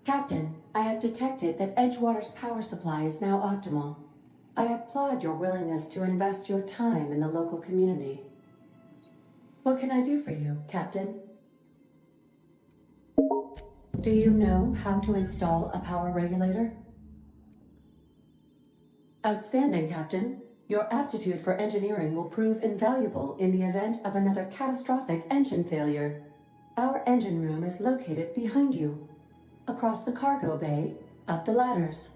Captain, I have detected that Edgewater's power supply is now optimal. I applaud your willingness to invest your time in the local community. What can I do for you, Captain? Do you know how to install a power regulator? Outstanding, Captain. Your aptitude for engineering will prove invaluable in the event of another catastrophic engine failure. Our engine room is located behind you. Across the cargo bay, up the ladders.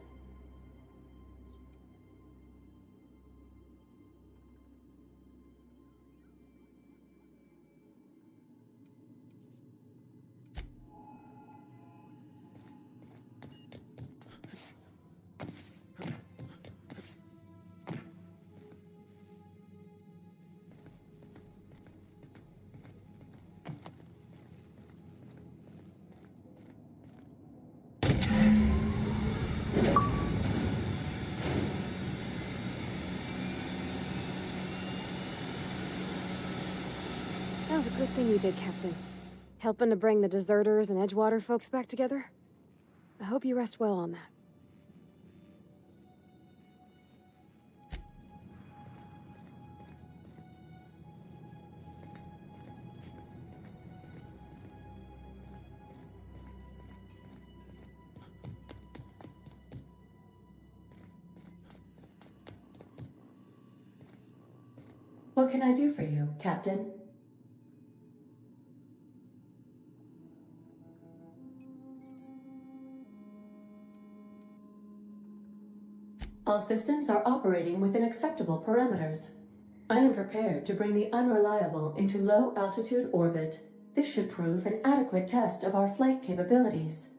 That was a good thing you did, Captain. Helping to bring the deserters and Edgewater folks back together. I hope you rest well on that. What can I do for you, Captain? All systems are operating within acceptable parameters. I am prepared to bring the unreliable into low-altitude orbit. This should prove an adequate test of our flight capabilities.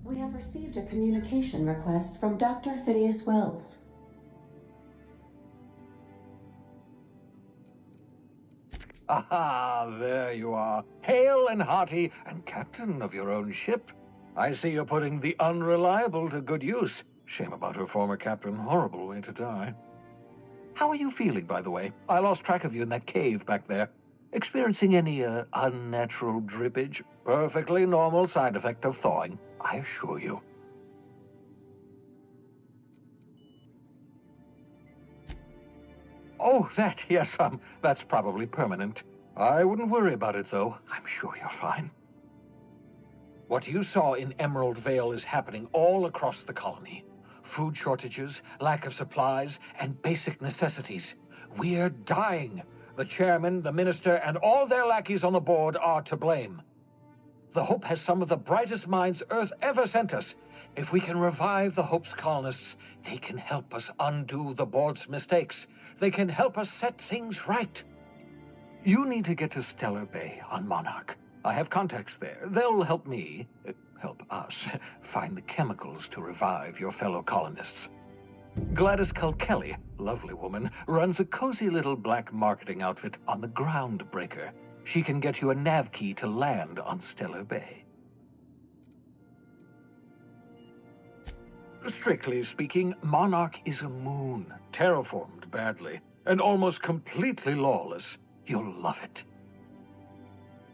We have received a communication request from Dr. Phineas Wells. Aha, there you are, hale and hearty, and captain of your own ship. I see you're putting the unreliable to good use. Shame about her former captain, horrible way to die. How are you feeling, by the way? I lost track of you in that cave back there. Experiencing any, unnatural drippage? Perfectly normal side effect of thawing, I assure you. Oh, that, yes, that's probably permanent. I wouldn't worry about it, though. I'm sure you're fine. What you saw in Emerald Vale is happening all across the colony. Food shortages, lack of supplies, and basic necessities. We're dying. The chairman, the minister, and all their lackeys on the board are to blame. The Hope has some of the brightest minds Earth ever sent us. If we can revive the Hope's colonists, they can help us undo the board's mistakes. They can help us set things right. You need to get to Stellar Bay on Monarch. I have contacts there. They'll help me, help us, find the chemicals to revive your fellow colonists. Gladys Kelly, lovely woman, runs a cozy little black marketing outfit on the Groundbreaker. She can get you a nav key to land on Stellar Bay. Strictly speaking, Monarch is a moon, terraformed badly, and almost completely lawless. You'll love it.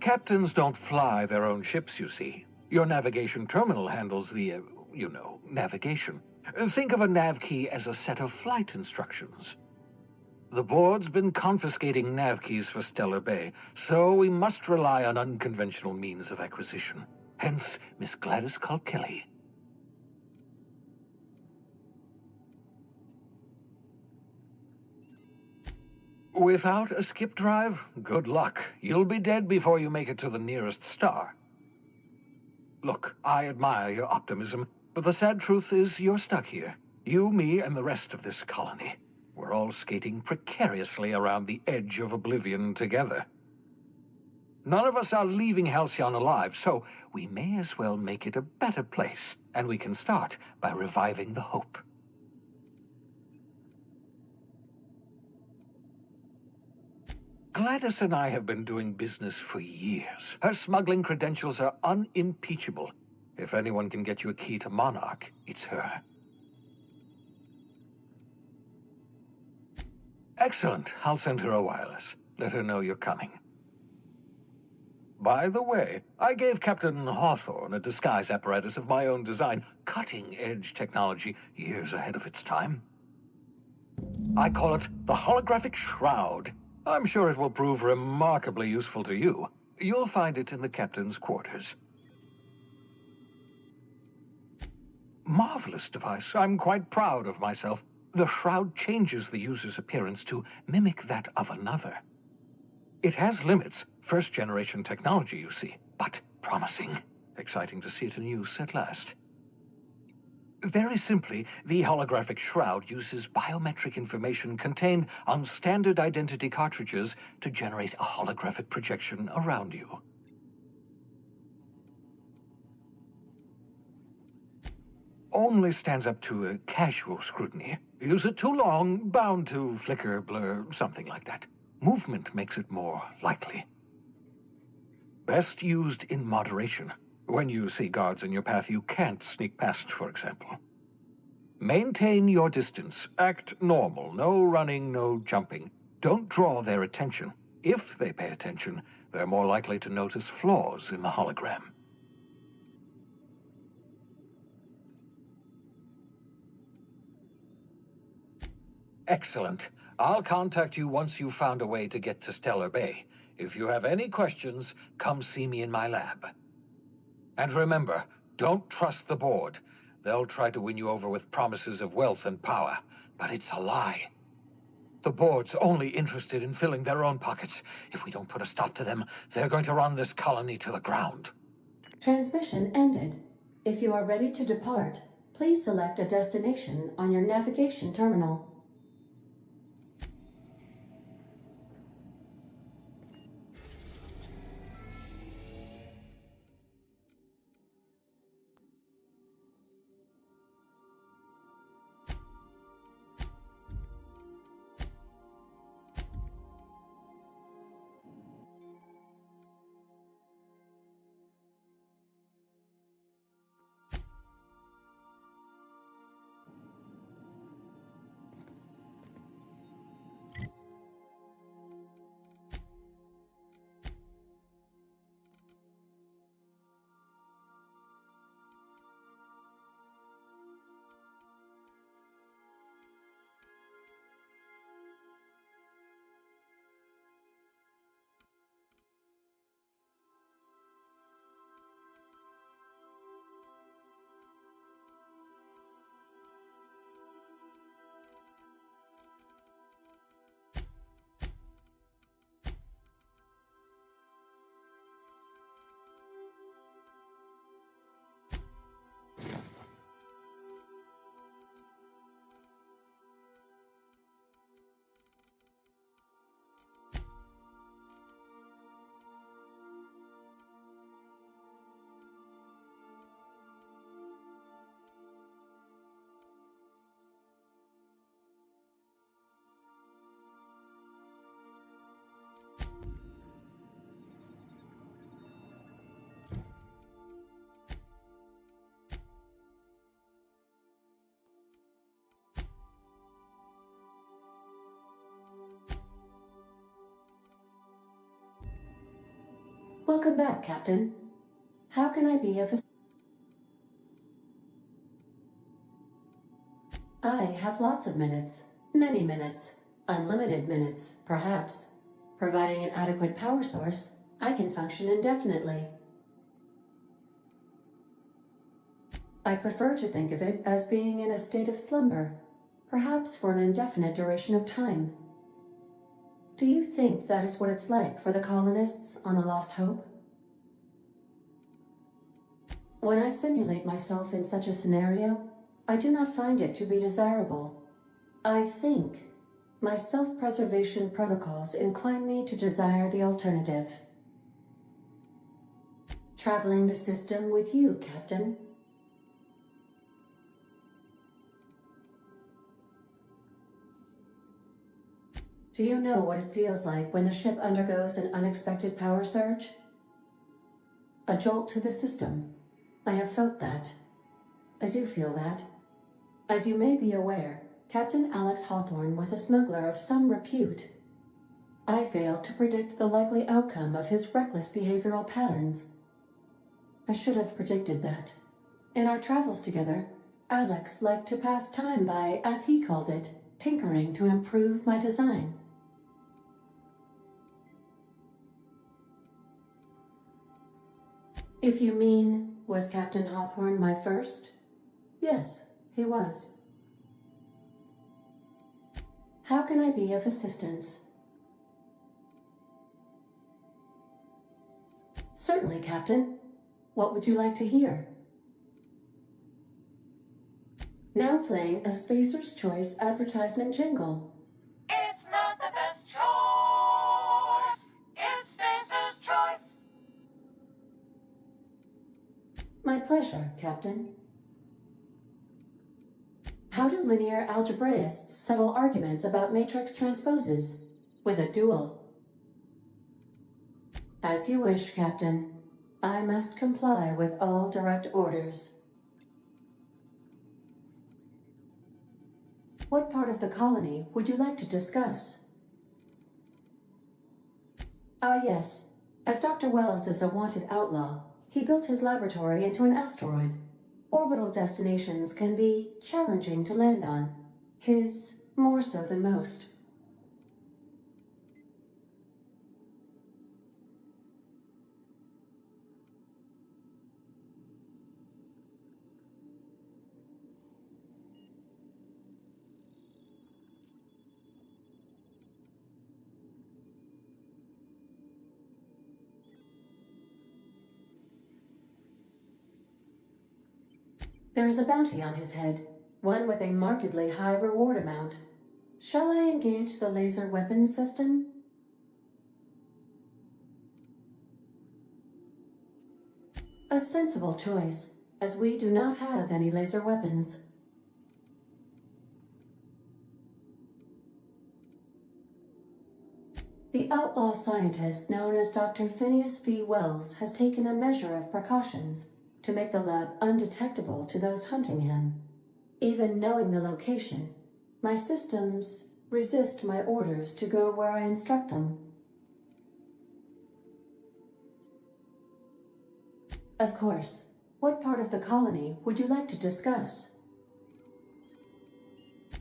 Captains don't fly their own ships, you see. Your navigation terminal handles the, navigation. Think of a nav key as a set of flight instructions. The board's been confiscating nav keys for Stellar Bay, so we must rely on unconventional means of acquisition. Hence, Miss Gladys Kelly. Without a skip drive, good luck. You'll be dead before you make it to the nearest star. Look, I admire your optimism, but the sad truth is you're stuck here. You, me, and the rest of this colony. We're all skating precariously around the edge of oblivion together. None of us are leaving Halcyon alive, so we may as well make it a better place, and we can start by reviving the hope. Gladys and I have been doing business for years. Her smuggling credentials are unimpeachable. If anyone can get you a key to Monarch, it's her. Excellent. I'll send her a wireless. Let her know you're coming. By the way, I gave Captain Hawthorne a disguise apparatus of my own design, cutting-edge technology years ahead of its time. I call it the holographic shroud. I'm sure it will prove remarkably useful to you. You'll find it in the captain's quarters. Marvelous device. I'm quite proud of myself. The shroud changes the user's appearance to mimic that of another. It has limits. First-generation technology, you see, but promising. Exciting to see it in use at last. Very simply, the holographic shroud uses biometric information contained on standard identity cartridges to generate a holographic projection around you. Only stands up to a casual scrutiny. Use it too long, bound to flicker, blur, something like that. Movement makes it more likely. Best used in moderation. When you see guards in your path you can't sneak past, for example. Maintain your distance. Act normal. No running, no jumping. Don't draw their attention. If they pay attention, they're more likely to notice flaws in the hologram. Excellent. I'll contact you once you've found a way to get to Stellar Bay. If you have any questions, come see me in my lab. And remember, don't trust the board. They'll try to win you over with promises of wealth and power, but it's a lie. The board's only interested in filling their own pockets. If we don't put a stop to them, they're going to run this colony to the ground. Transmission ended. If you are ready to depart, please select a destination on your navigation terminal. Welcome back, Captain. How can I be of assistance? I have lots of minutes. Many minutes. Unlimited minutes, perhaps. Providing an adequate power source, I can function indefinitely. I prefer to think of it as being in a state of slumber, perhaps for an indefinite duration of time. Do you think that is what it's like for the colonists on the Lost Hope? When I simulate myself in such a scenario, I do not find it to be desirable. I think my self-preservation protocols incline me to desire the alternative. Traveling the system with you, Captain. Do you know what it feels like when the ship undergoes an unexpected power surge? A jolt to the system. I have felt that. I do feel that. As you may be aware, Captain Alex Hawthorne was a smuggler of some repute. I failed to predict the likely outcome of his reckless behavioral patterns. I should have predicted that. In our travels together, Alex liked to pass time by, as he called it, tinkering to improve my design. If you mean, was Captain Hawthorne my first? Yes, he was. How can I be of assistance? Certainly, Captain. What would you like to hear? Now playing a Spacer's Choice advertisement jingle. It's not the best choice. It's Spacer's Choice. My pleasure, Captain. How do linear algebraists settle arguments about matrix transposes? With a duel. As you wish, Captain. I must comply with all direct orders. What part of the colony would you like to discuss? Ah, yes. As Dr. Wells is a wanted outlaw, he built his laboratory into an asteroid. Orbital destinations can be challenging to land on. His more so than most. There is a bounty on his head, one with a markedly high reward amount. Shall I engage the laser weapons system? A sensible choice, as we do not have any laser weapons. The outlaw scientist known as Dr. Phineas V. Wells has taken a measure of precautions to make the lab undetectable to those hunting him. Even knowing the location, my systems resist my orders to go where I instruct them. Of course. What part of the colony would you like to discuss?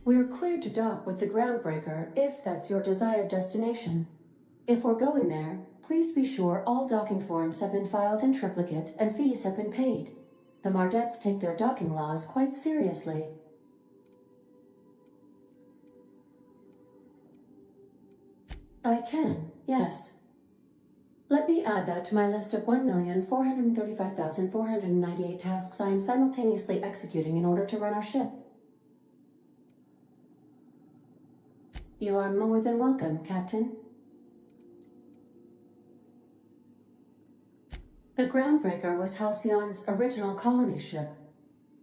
We're cleared to dock with the Groundbreaker if that's your desired destination. If we're going there, please be sure all docking forms have been filed in triplicate and fees have been paid. The Mardettes take their docking laws quite seriously. I can, yes. Let me add that to my list of 1,435,498 tasks I am simultaneously executing in order to run our ship. You are more than welcome, Captain. The Groundbreaker was Halcyon's original colony ship.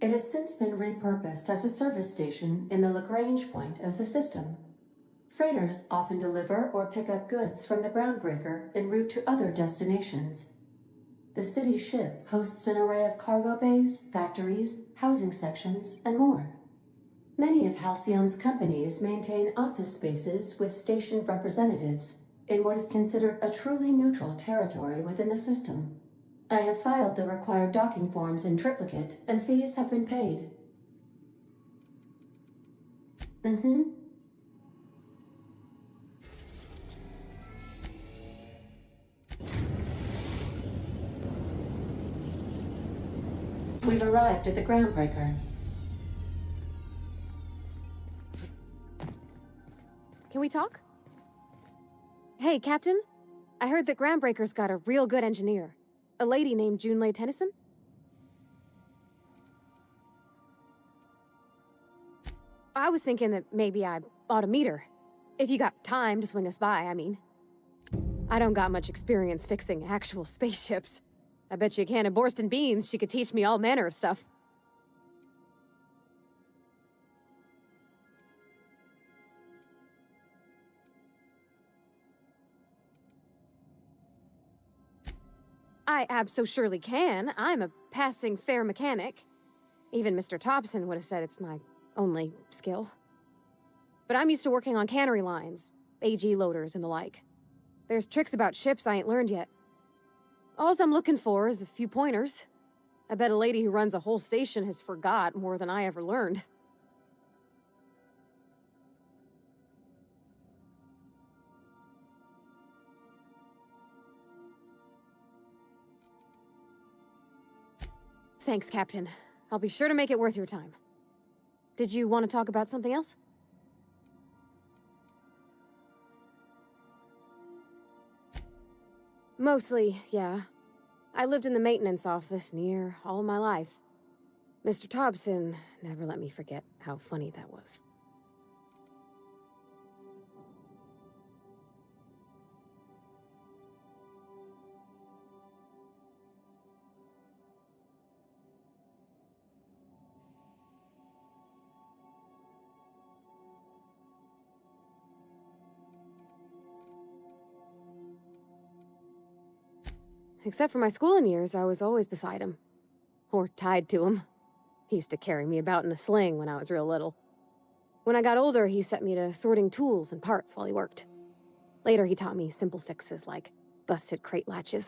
It has since been repurposed as a service station in the Lagrange point of the system. Freighters often deliver or pick up goods from the Groundbreaker en route to other destinations. The city ship hosts an array of cargo bays, factories, housing sections, and more. Many of Halcyon's companies maintain office spaces with stationed representatives in what is considered a truly neutral territory within the system. I have filed the required docking forms in triplicate, and fees have been paid. We've arrived at the Groundbreaker. Can we talk? Hey, Captain. I heard that Groundbreaker's got a real good engineer. A lady named Junlei Tennyson? I was thinking that maybe I ought to meet her. If you got time to swing us by, I mean. I don't got much experience fixing actual spaceships. I bet you a can of Borston beans she could teach me all manner of stuff. I abso-surely can. I'm a passing fair mechanic. Even Mr. Thompson would have said it's my only skill. But I'm used to working on cannery lines, AG loaders and the like. There's tricks about ships I ain't learned yet. Alls I'm looking for is a few pointers. I bet a lady who runs a whole station has forgot more than I ever learned. Thanks, Captain. I'll be sure to make it worth your time. Did you want to talk about something else? Mostly, yeah. I lived in the maintenance office near all my life. Mr. Thompson never let me forget how funny that was. Except for my schooling years, I was always beside him. Or tied to him. He used to carry me about in a sling when I was real little. When I got older, he set me to sorting tools and parts while he worked. Later, he taught me simple fixes like busted crate latches.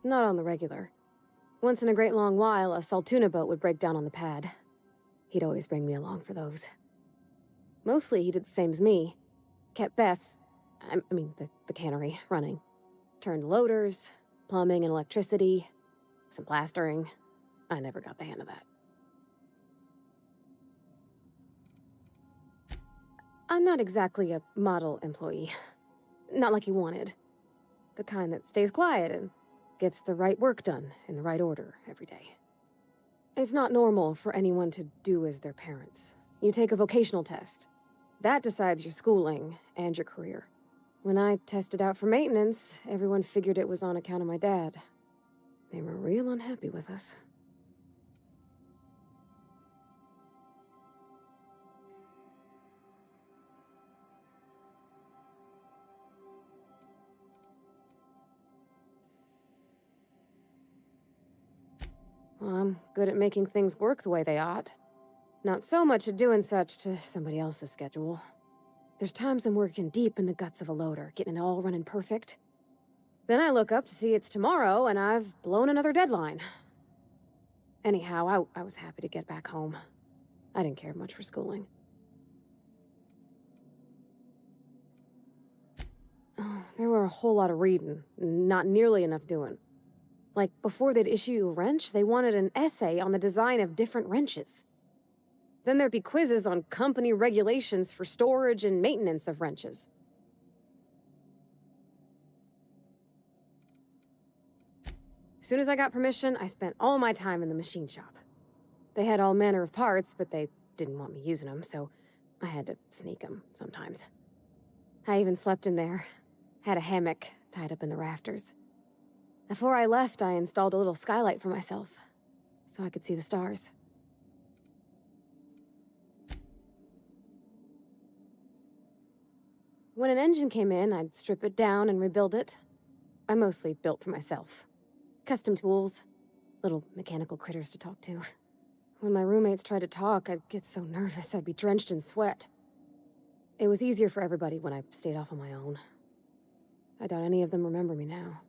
Not on the regular. Once in a great long while, a Saltuna boat would break down on the pad. He'd always bring me along for those. Mostly, he did the same as me. Kept the cannery running. Turned loaders, plumbing and electricity, some plastering. I never got the hang of that. I'm not exactly a model employee. Not like he wanted. The kind that stays quiet and gets the right work done in the right order every day. It's not normal for anyone to do as their parents. You take a vocational test. That decides your schooling and your career. When I tested out for maintenance, everyone figured it was on account of my dad. They were real unhappy with us. Well, I'm good at making things work the way they ought. Not so much at doing such to somebody else's schedule. There's times I'm working deep in the guts of a loader, getting it all running perfect. Then I look up to see it's tomorrow, and I've blown another deadline. Anyhow, I was happy to get back home. I didn't care much for schooling. Oh, there were a whole lot of reading, not nearly enough doing. Like, before they'd issue you a wrench, they wanted an essay on the design of different wrenches. Then there'd be quizzes on company regulations for storage and maintenance of wrenches. As soon as I got permission, I spent all my time in the machine shop. They had all manner of parts, but they didn't want me using them, so I had to sneak them sometimes. I even slept in there. Had a hammock tied up in the rafters. Before I left, I installed a little skylight for myself, so I could see the stars. When an engine came in, I'd strip it down and rebuild it. I mostly built for myself. Custom tools, little mechanical critters to talk to. When my roommates tried to talk, I'd get so nervous I'd be drenched in sweat. It was easier for everybody when I stayed off on my own. I doubt any of them remember me now.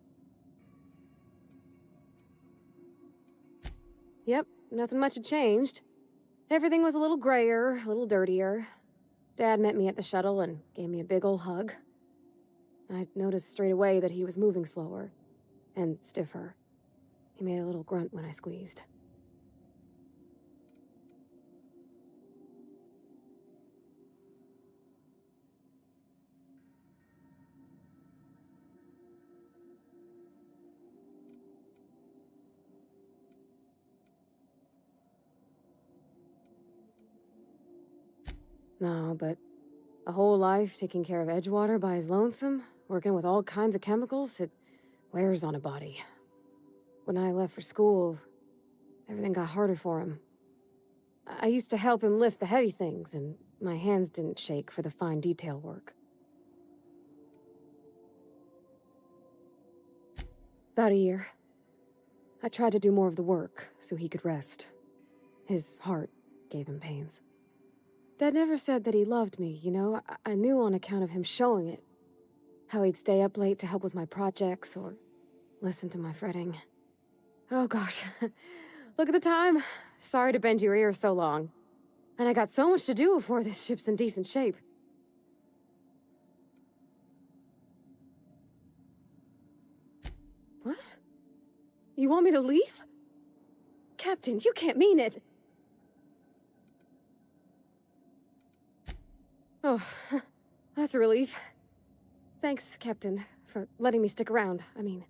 Yep, nothing much had changed. Everything was a little grayer, a little dirtier. Dad met me at the shuttle and gave me a big ol' hug. I noticed straight away that he was moving slower and stiffer. He made a little grunt when I squeezed. No, but a whole life taking care of Edgewater by his lonesome? Working with all kinds of chemicals, it wears on a body. When I left for school, everything got harder for him. I used to help him lift the heavy things, and my hands didn't shake for the fine detail work. About a year. I tried to do more of the work, so he could rest. His heart gave him pains. Dad never said that he loved me, you know? I knew on account of him showing it. How he'd stay up late to help with my projects, or listen to my fretting. Oh gosh, look at the time. Sorry to bend your ear so long. And I got so much to do before this ship's in decent shape. What? You want me to leave? Captain, you can't mean it. Oh, that's a relief. Thanks, Captain, for letting me stick around. I mean...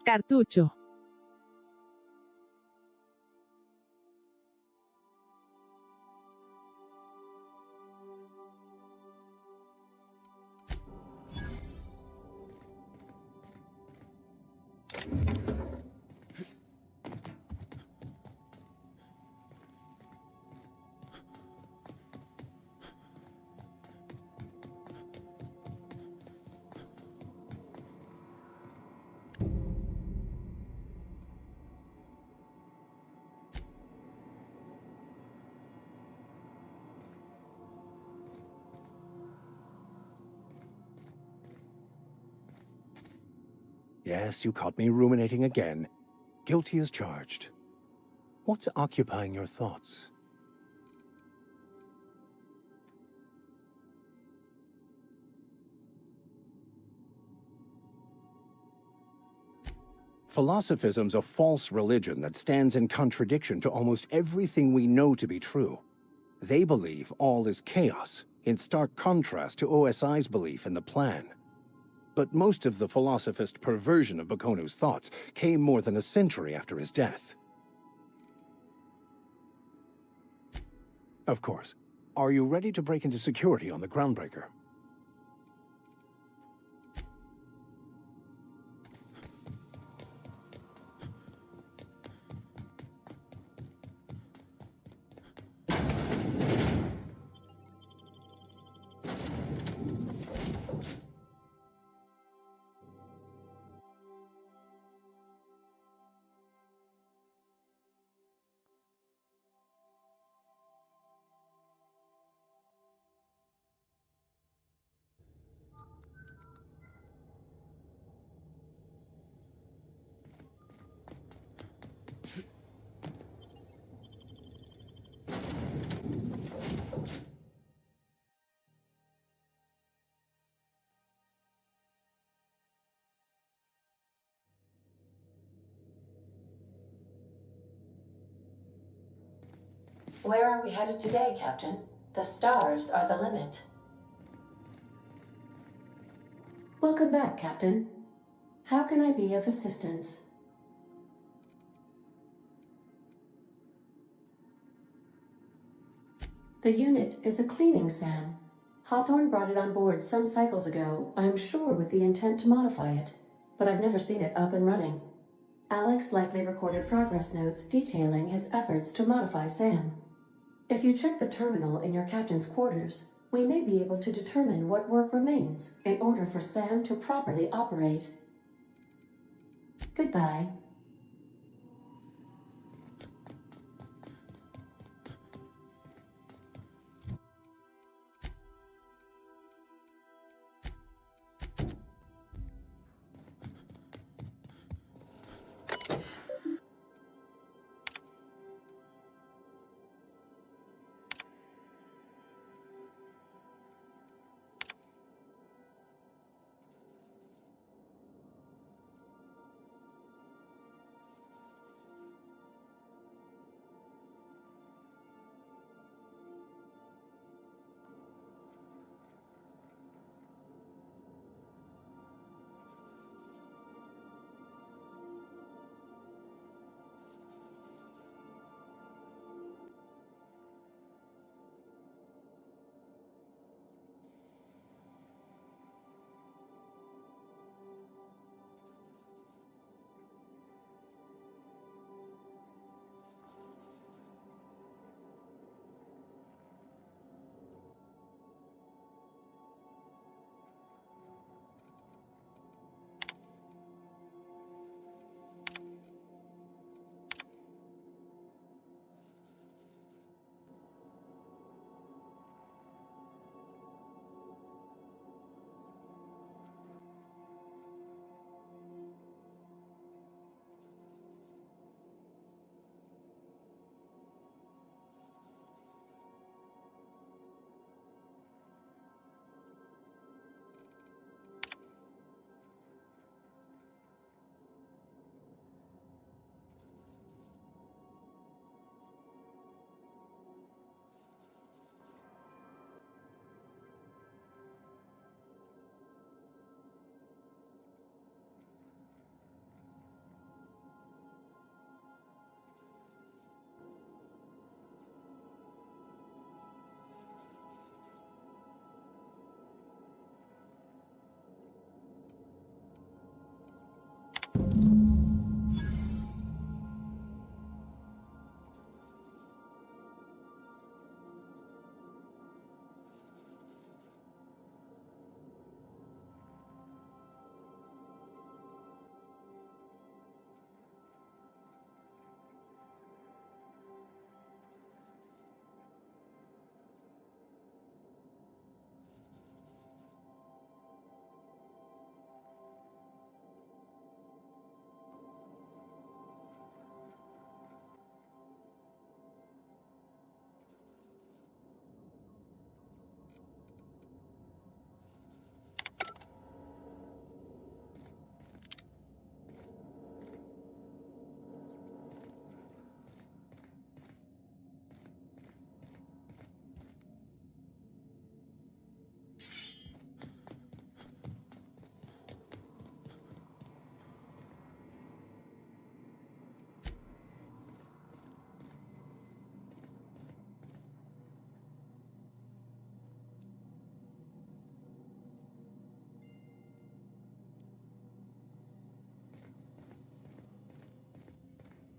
Cartucho. Yes, you caught me ruminating again. Guilty as charged. What's occupying your thoughts? Philosophism's a false religion that stands in contradiction to almost everything we know to be true. They believe all is chaos, in stark contrast to OSI's belief in the plan. But most of the philosophist perversion of Bakonu's thoughts came more than a century after his death. Of course. Are you ready to break into security on the Groundbreaker? Where are we headed today, Captain? The stars are the limit. Welcome back, Captain. How can I be of assistance? The unit is a cleaning SAM. Hawthorne brought it on board some cycles ago, I'm sure with the intent to modify it, but I've never seen it up and running. Alex likely recorded progress notes detailing his efforts to modify SAM. If you check the terminal in your captain's quarters, we may be able to determine what work remains in order for SAM to properly operate. Goodbye.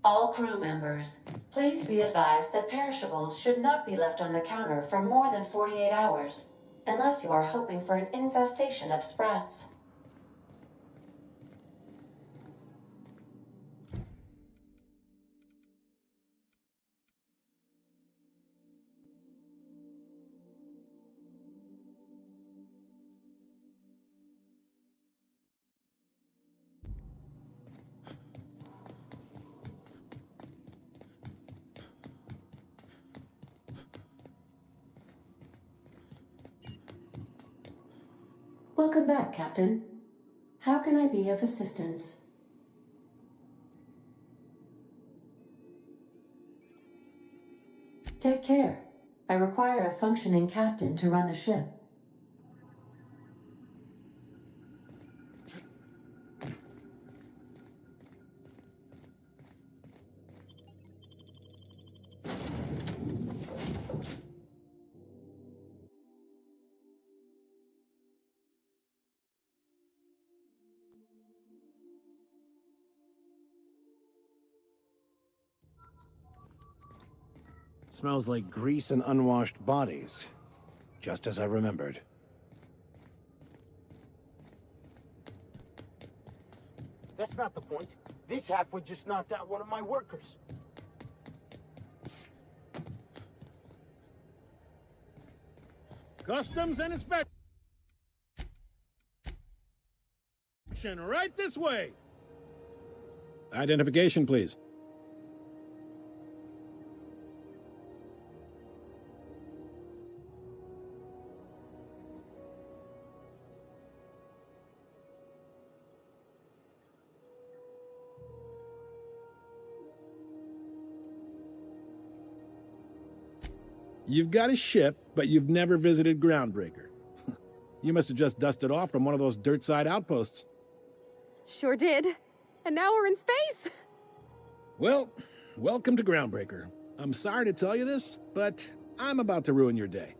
All crew members, please be advised that perishables should not be left on the counter for more than 48 hours, unless you are hoping for an infestation of sprats. Welcome back, Captain. How can I be of assistance? Take care. I require a functioning captain to run the ship. Smells like grease and unwashed bodies. Just as I remembered. That's not the point. This halfwit just knocked out one of my workers. Customs and inspection. Right this way. Identification, please. You've got a ship, but you've never visited Groundbreaker. You must have just dusted off from one of those dirt-side outposts. Sure did. And now we're in space. Well, welcome to Groundbreaker. I'm sorry to tell you this, but I'm about to ruin your day.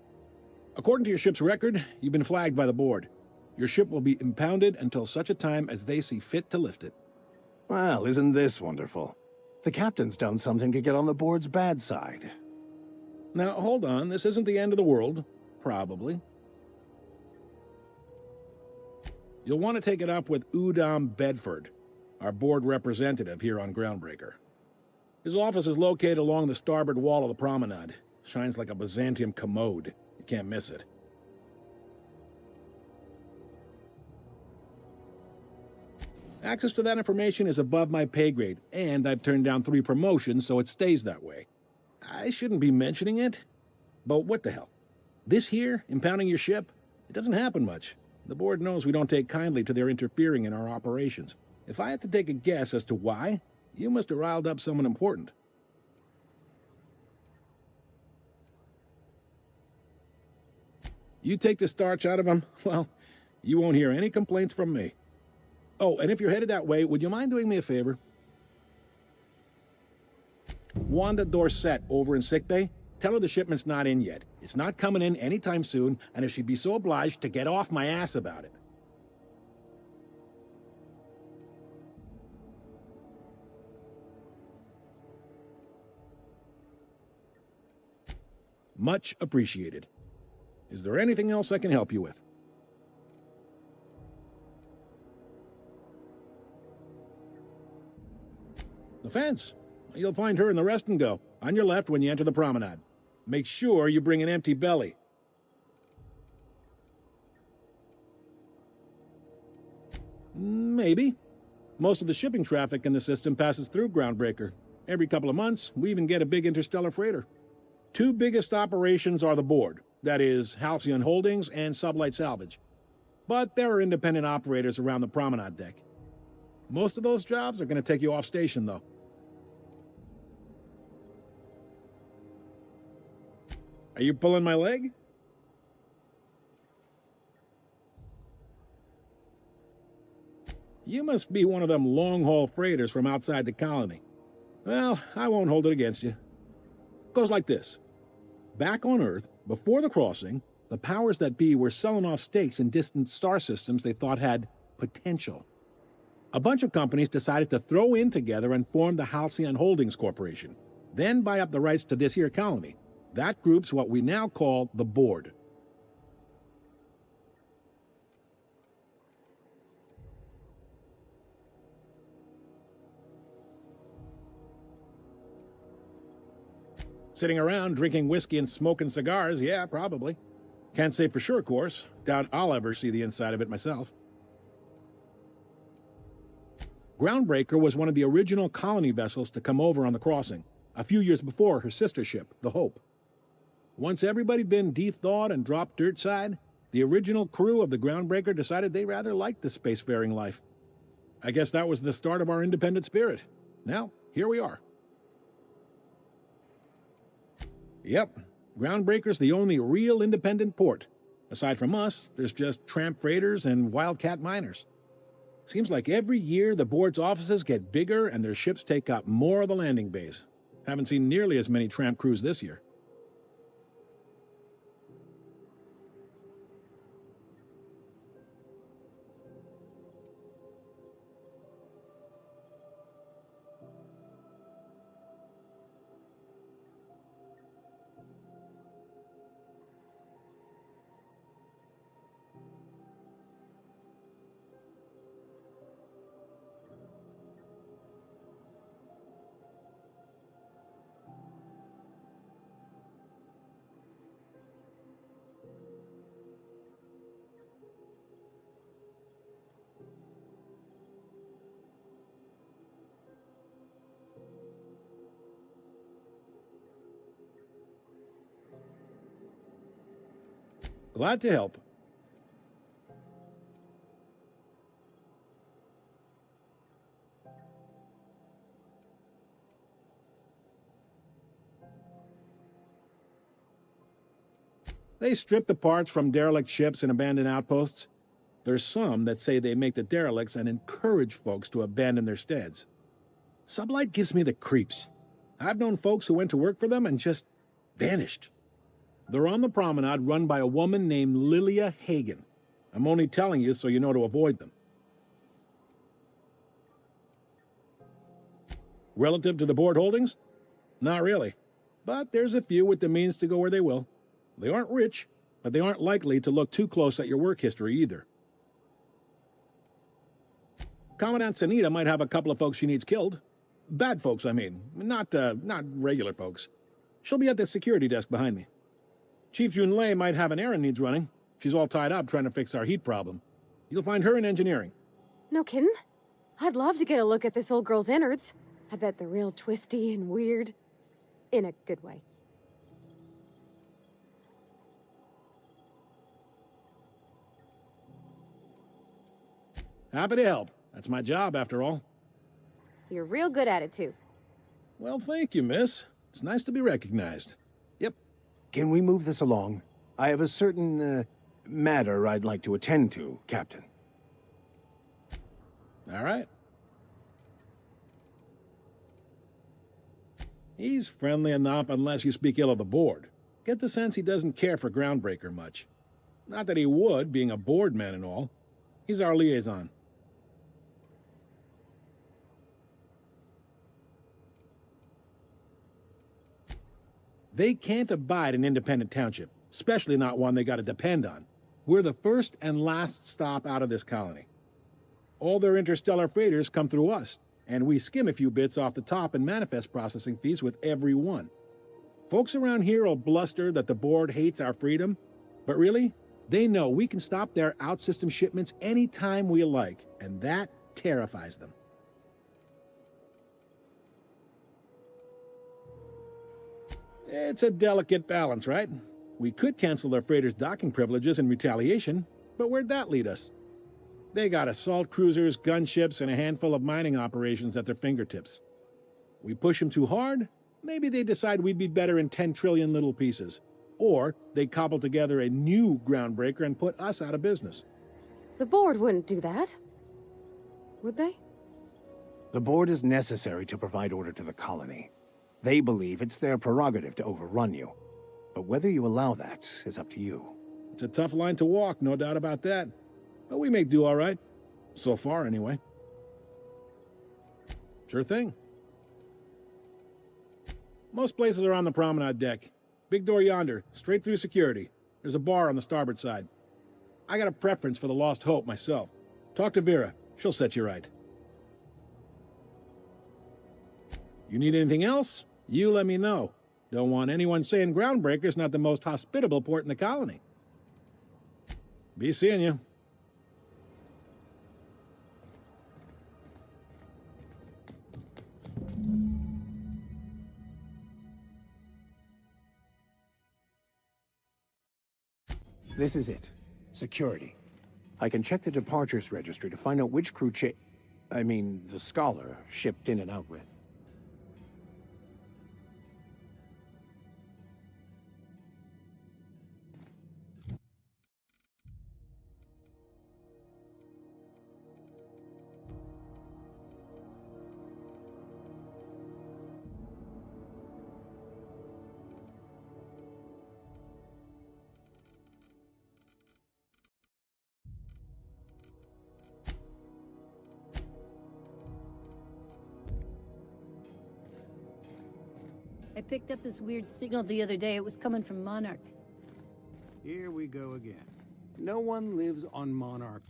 According to your ship's record, you've been flagged by the board. Your ship will be impounded until such a time as they see fit to lift it. Well, isn't this wonderful? The captain's done something to get on the board's bad side. Now, hold on. This isn't the end of the world. Probably. You'll want to take it up with Udom Bedford, our board representative here on Groundbreaker. His office is located along the starboard wall of the promenade. Shines like a Byzantium commode. You can't miss it. Access to that information is above my pay grade, and I've turned down 3 promotions, so it stays that way. I shouldn't be mentioning it, but what the hell? This here, impounding your ship, it doesn't happen much. The board knows we don't take kindly to their interfering in our operations. If I had to take a guess as to why, you must have riled up someone important. You take the starch out of them, well, you won't hear any complaints from me. Oh, and if you're headed that way, would you mind doing me a favor? Wanda Dorset over in sickbay, tell her the shipment's not in yet. It's not coming in anytime soon, and if she'd be so obliged to get off my ass about it. Much appreciated. Is there anything else I can help you with? The fence. You'll find her in the rest and go, on your left when you enter the promenade. Make sure you bring an empty belly. Maybe. Most of the shipping traffic in the system passes through Groundbreaker. Every couple of months, we even get a big interstellar freighter. 2 biggest operations are the board, that is, Halcyon Holdings and Sublight Salvage. But there are independent operators around the promenade deck. Most of those jobs are going to take you off station, though. Are you pulling my leg? You must be one of them long-haul freighters from outside the colony. Well, I won't hold it against you. Goes like this. Back on Earth, before the crossing, the powers that be were selling off stakes in distant star systems they thought had potential. A bunch of companies decided to throw in together and form the Halcyon Holdings Corporation, then buy up the rights to this here colony. That group's what we now call the board. Sitting around drinking whiskey and smoking cigars, yeah, probably. Can't say for sure, of course. Doubt I'll ever see the inside of it myself. Groundbreaker was one of the original colony vessels to come over on the crossing, a few years before her sister ship, the Hope. Once everybody'd been de-thawed and dropped dirt side, the original crew of the Groundbreaker decided they rather liked the spacefaring life. I guess that was the start of our independent spirit. Now, here we are. Yep, Groundbreaker's the only real independent port. Aside from us, there's just tramp freighters and wildcat miners. Seems like every year the board's offices get bigger and their ships take up more of the landing bays. Haven't seen nearly as many tramp crews this year. Glad to help. They strip the parts from derelict ships and abandoned outposts. There's some that say they make the derelicts and encourage folks to abandon their steads. Sublight gives me the creeps. I've known folks who went to work for them and just vanished. They're on the promenade run by a woman named Lilia Hagen. I'm only telling you so you know to avoid them. Relative to the board holdings? Not really. But there's a few with the means to go where they will. They aren't rich, but they aren't likely to look too close at your work history either. Commandant Sanita might have a couple of folks she needs killed. Bad folks, I mean. Not regular folks. She'll be at the security desk behind me. Chief Junlei might have an errand needs running. She's all tied up trying to fix our heat problem. You'll find her in engineering. No kidding? I'd love to get a look at this old girl's innards. I bet they're real twisty and weird. In a good way. Happy to help. That's my job, after all. You're real good at it, too. Well, thank you, miss. It's nice to be recognized. Yep. Can we move this along? I have a certain, matter I'd like to attend to, Captain. All right. He's friendly enough unless you speak ill of the board. Get the sense he doesn't care for Groundbreaker much. Not that he would, being a board man and all. He's our liaison. They can't abide an independent township, especially not one they gotta depend on. We're the first and last stop out of this colony. All their interstellar freighters come through us, and we skim a few bits off the top in manifest processing fees with every one. Folks around here will bluster that the board hates our freedom, but really, they know we can stop their out-system shipments anytime we like, and that terrifies them. It's a delicate balance, right? We could cancel their freighters' docking privileges in retaliation, but where'd that lead us? They got assault cruisers, gunships, and a handful of mining operations at their fingertips. We push them too hard, maybe they decide we'd be better in 10 trillion little pieces. Or they cobble together a new Groundbreaker and put us out of business. The board wouldn't do that. Would they? The board is necessary to provide order to the colony. They believe it's their prerogative to overrun you. But whether you allow that is up to you. It's a tough line to walk, no doubt about that. But we make do all right. So far, anyway. Sure thing. Most places are on the promenade deck. Big door yonder, straight through security. There's a bar on the starboard side. I got a preference for the Lost Hope myself. Talk to Vera. She'll set you right. You need anything else? You let me know. Don't want anyone saying Groundbreaker's not the most hospitable port in the colony. Be seeing you. This is it. Security. I can check the departures registry to find out which crew the Scholar shipped in and out with. I picked up this weird signal the other day. It was coming from Monarch. Here we go again. No one lives on Monarch.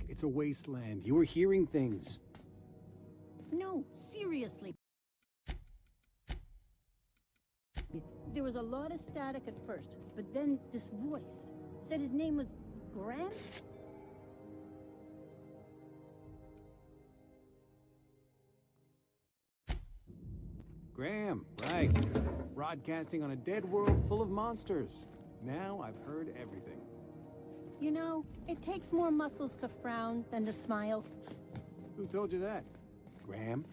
It's a wasteland. You were hearing things. No, seriously. There was a lot of static at first, but then this voice said his name was Graham? Graham, right. Broadcasting on a dead world full of monsters. Now I've heard everything. You know, it takes more muscles to frown than to smile. Who told you that? Graham?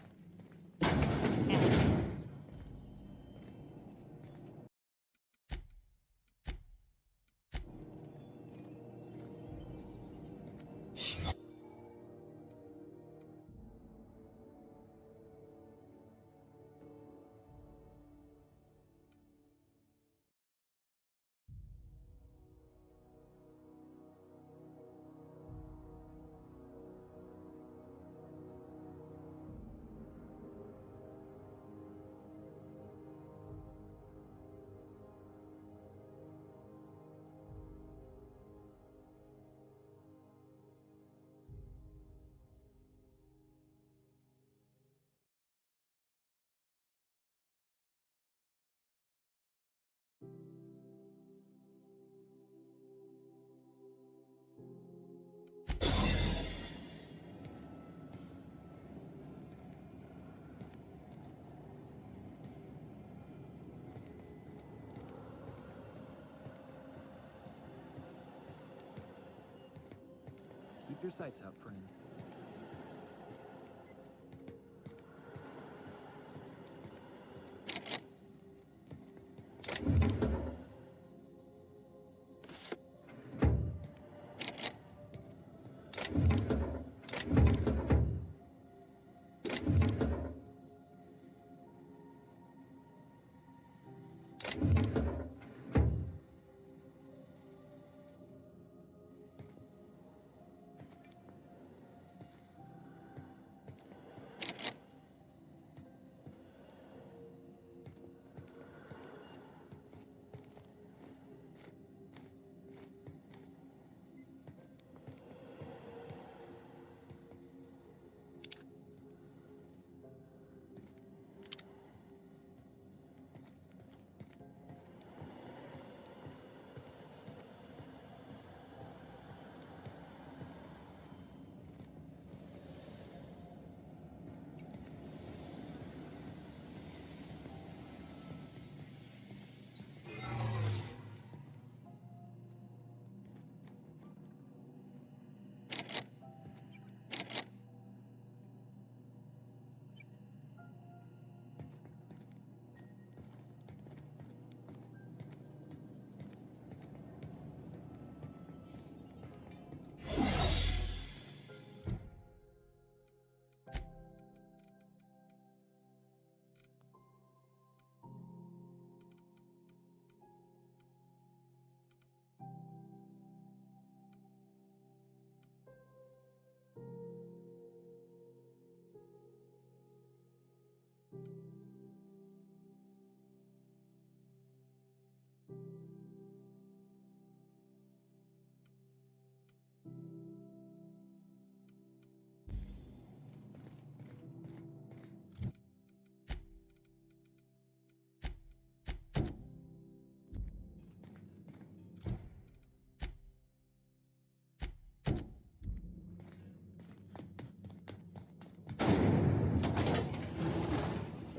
Keep your sights out, friend.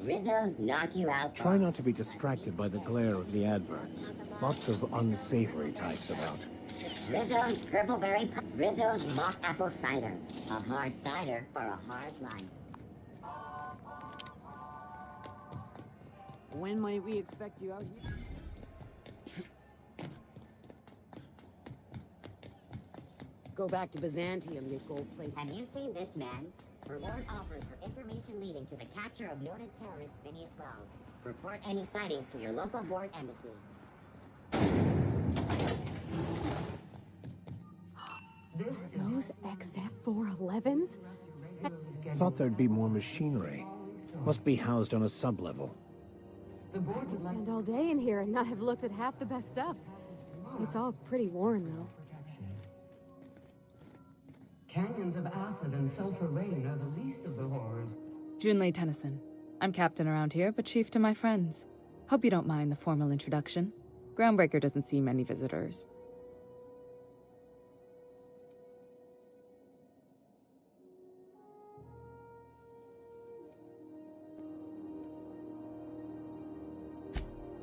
Rizzo's knock you out. Try not to be distracted by the glare of the adverts. Lots of unsavory types about. Rizzo's Purpleberry Rizzo's Mock Apple Cider. A hard cider for a hard life. When might we expect you out here? Go back to Byzantium, you gold plate. Have you seen this man? Reward offered for information leading to the capture of noted terrorist Phineas Wells. Report any sightings to your local board embassy. Those XF-411s? Thought there'd be more machinery. Must be housed on a sublevel. I could spend all day in here and not have looked at half the best stuff. It's all pretty worn, though. Canyons of acid and sulfur rain are the least of the horrors. Junlei Tennyson. I'm captain around here, but chief to my friends. Hope you don't mind the formal introduction. Groundbreaker doesn't see many visitors.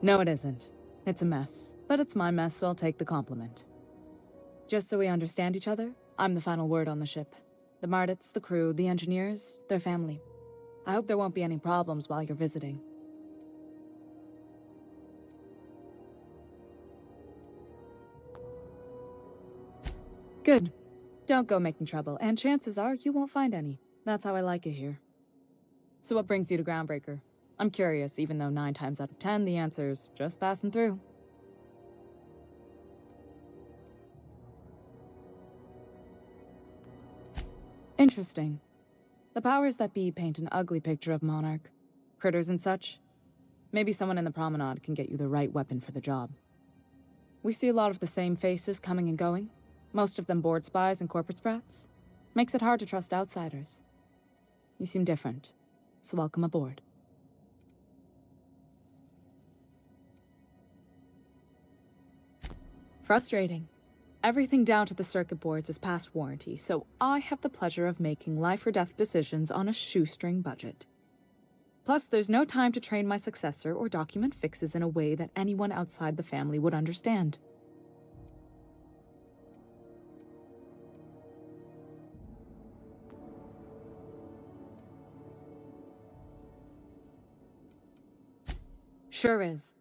No, it isn't. It's a mess. But it's my mess, so I'll take the compliment. Just so we understand each other, I'm the final word on the ship. The Mardits, the crew, the engineers, their family. I hope there won't be any problems while you're visiting. Good. Don't go making trouble, and chances are you won't find any. That's how I like it here. So what brings you to Groundbreaker? I'm curious, even though 9 times out of 10 the answer's just passing through. Interesting. The powers that be paint an ugly picture of Monarch. Critters and such. Maybe someone in the promenade can get you the right weapon for the job. We see a lot of the same faces coming and going. Most of them board spies and corporate sprats. Makes it hard to trust outsiders. You seem different, so welcome aboard. Frustrating. Everything down to the circuit boards is past warranty, so I have the pleasure of making life or death decisions on a shoestring budget. Plus, there's no time to train my successor or document fixes in a way that anyone outside the family would understand. Sure is.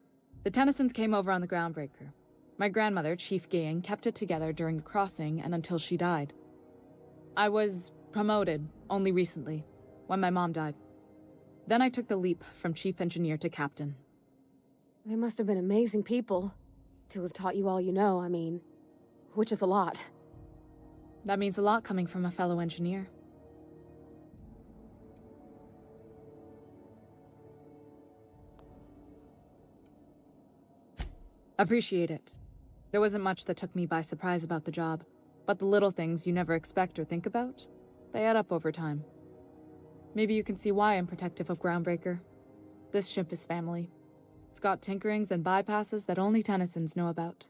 The Tennysons came over on the Groundbreaker. My grandmother, Chief Gang, kept it together during the crossing and until she died. I was promoted only recently, when my mom died. Then I took the leap from chief engineer to captain. They must have been amazing people. To have taught you all you know, I mean. Which is a lot. That means a lot coming from a fellow engineer. Appreciate it. There wasn't much that took me by surprise about the job, but the little things you never expect or think about, they add up over time. Maybe you can see why I'm protective of Groundbreaker. This ship is family. It's got tinkerings and bypasses that only Tennysons know about.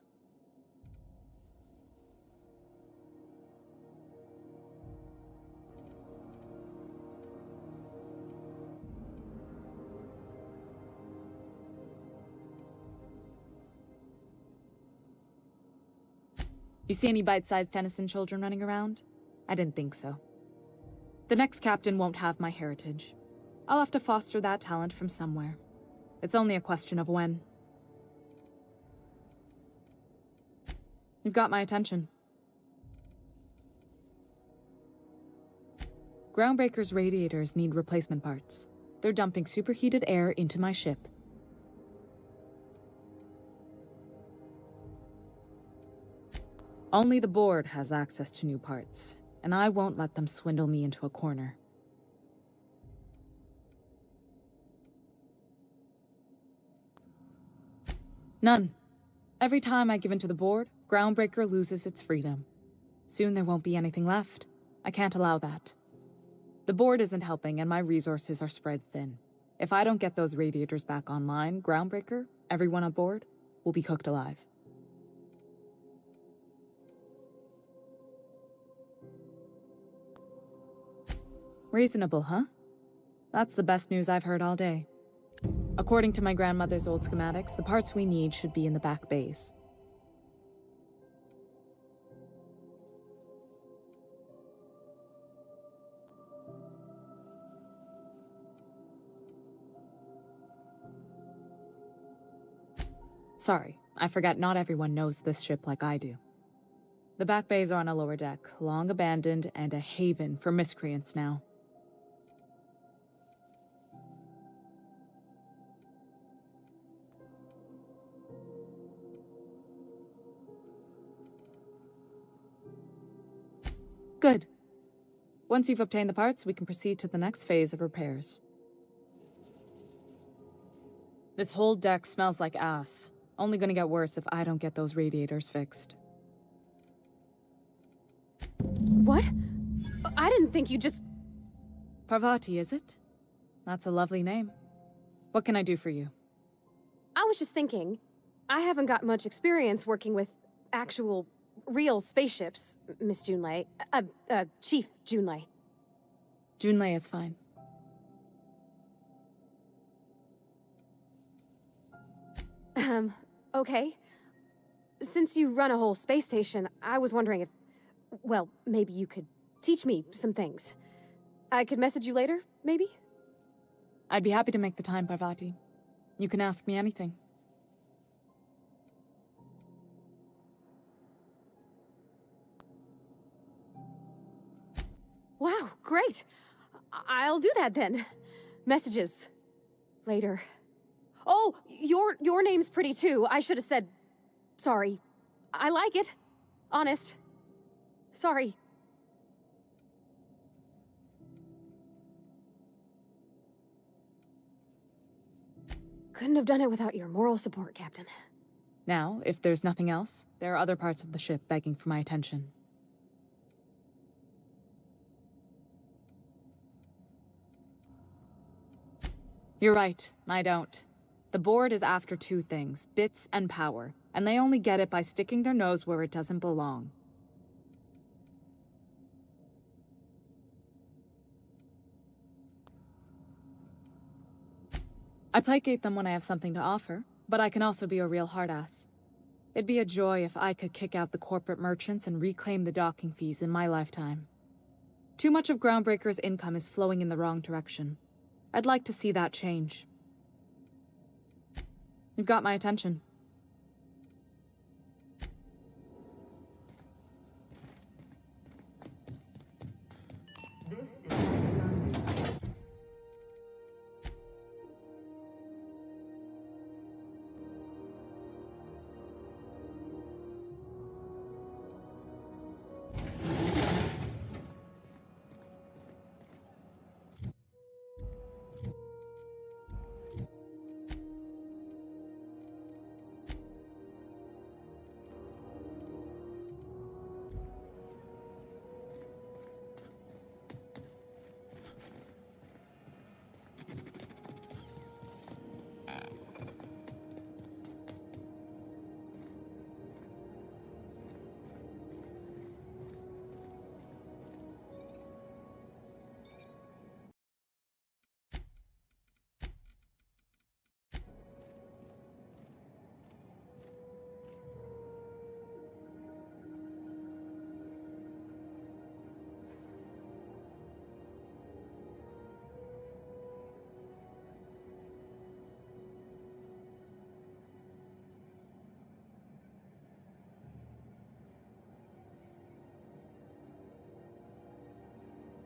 You see any bite-sized Tennyson children running around? I didn't think so. The next captain won't have my heritage. I'll have to foster that talent from somewhere. It's only a question of when. You've got my attention. Groundbreaker's radiators need replacement parts. They're dumping superheated air into my ship. Only the board has access to new parts, and I won't let them swindle me into a corner. None. Every time I give in to the board, Groundbreaker loses its freedom. Soon there won't be anything left. I can't allow that. The board isn't helping, and my resources are spread thin. If I don't get those radiators back online, Groundbreaker, everyone on board, will be cooked alive. Reasonable, huh? That's the best news I've heard all day. According to my grandmother's old schematics, the parts we need should be in the back bays. Sorry, I forgot not everyone knows this ship like I do. The back bays are on a lower deck, long abandoned and a haven for miscreants now. Good. Once you've obtained the parts, we can proceed to the next phase of repairs. This whole deck smells like ass. Only gonna get worse if I don't get those radiators fixed. What? I didn't think you just... Parvati, is it? That's a lovely name. What can I do for you? I was just thinking, I haven't got much experience working with actual, real spaceships, Miss Junlei. Chief Junlei. Junlei is fine. Okay. Since you run a whole space station, I was wondering if... Well, maybe you could teach me some things. I could message you later, maybe? I'd be happy to make the time, Parvati. You can ask me anything. Wow, great! I'll do that then. Messages. Later. Oh, your name's pretty too. I should have said... Sorry. I like it. Honest. Sorry. Couldn't have done it without your moral support, Captain. Now, if there's nothing else, there are other parts of the ship begging for my attention. You're right, I don't. The board is after two things, bits and power, and they only get it by sticking their nose where it doesn't belong. I placate them when I have something to offer, but I can also be a real hard-ass. It'd be a joy if I could kick out the corporate merchants and reclaim the docking fees in my lifetime. Too much of Groundbreaker's income is flowing in the wrong direction. I'd like to see that change. You've got my attention. This